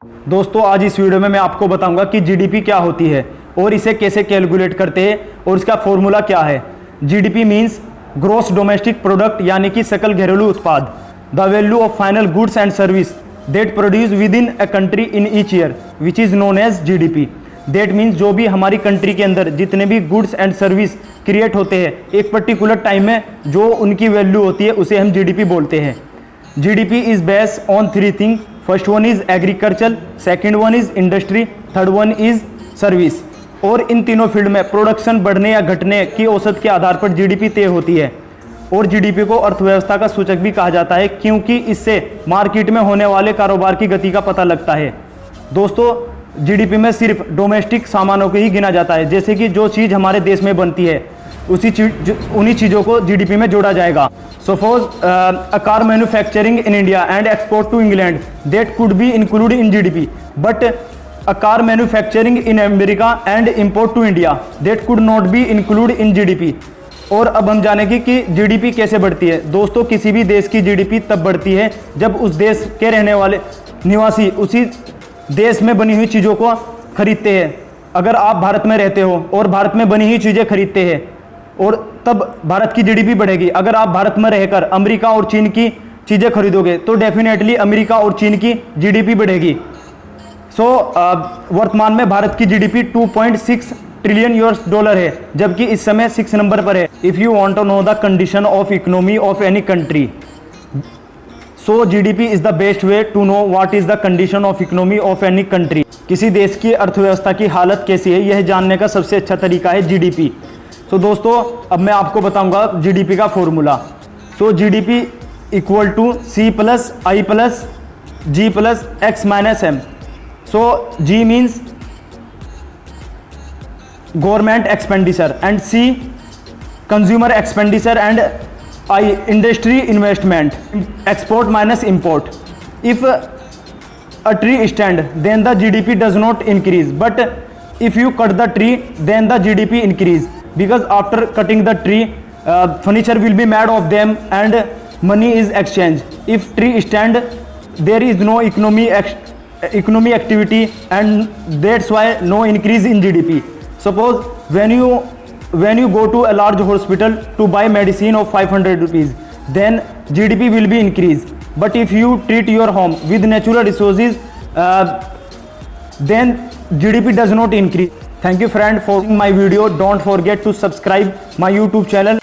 दोस्तों आज इस वीडियो में मैं आपको बताऊंगा कि जीडीपी क्या होती है और इसे कैसे कैलकुलेट करते हैं और इसका फॉर्मूला क्या है। GDP means gross domestic product यानी कि सकल घरेलू उत्पाद, the value of final goods and service that produce within a country in each year which is known as GDP. That means जो भी हमारी कंट्री के अंदर जितने भी गुड्स एंड सर्विस क्रिएट होते हैं एक पर्टिकुलर टाइम में जो उनकी वैल्यू होती है उसे हम जीडीपी बोलते हैं। GDP is based on three thing. First one is agriculture, second one is industry, third one is service. और इन तीनों फील्ड में प्रोडक्शन बढ़ने या घटने की औसत के आधार पर जीडीपी तय होती है। और जीडीपी को अर्थव्यवस्था का सूचक भी कहा जाता है क्योंकि इससे मार्केट में होने वाले कारोबार की गति का पता लगता है। दोस्तों जीडीपी में सिर्फ डोमेस्टिक सामानों को ही गिना जाता है, जैसे कि जो चीज़ हमारे देश में बनती है उन्हीं चीज़ों को जीडीपी में जोड़ा जाएगा। Suppose a car manufacturing in India and export to England that could be include in GDP, but a car manufacturing in America and import to India that could not be include in GDP. और अब हम जानेंगे कि GDP कैसे बढ़ती है। दोस्तों किसी भी देश की जीडीपी तब बढ़ती है जब उस देश के रहने वाले निवासी उसी देश में बनी हुई चीज़ों को खरीदते हैं। अगर आप भारत में रहते हो और भारत में बनी हुई चीज़ें खरीदते हैं और तब भारत की जीडीपी बढ़ेगी। अगर आप भारत में रहकर अमेरिका और चीन की चीज़ें खरीदोगे तो डेफिनेटली अमेरिका और चीन की जीडीपी बढ़ेगी। वर्तमान में भारत की जीडीपी 2.6 ट्रिलियन यूएस डॉलर है, जबकि इस समय 6 नंबर पर है। If you want to know the condition of economy of any country, so GDP is the best way to know what is the condition of economy of any country. किसी देश की अर्थव्यवस्था की हालत कैसी है यह जानने का सबसे अच्छा तरीका है जीडीपी। तो दोस्तों अब मैं आपको बताऊंगा जीडीपी का formula. So GDP equal to C plus I plus G plus X minus M. So G means government expenditure and C consumer expenditure and I industry investment, export minus import. If a tree stand then the GDP does not increase, but if you cut the tree then the GDP increase, because after cutting the tree furniture will be made of them and money is exchanged. If tree stand there is no economy activity and that's why no increase in GDP. Suppose when you go to a large hospital to buy medicine of 500 rupees, then GDP will be increased. But if you treat your home with natural resources, then GDP does not increase. Thank you friend for watching my video. Don't forget to subscribe my YouTube channel.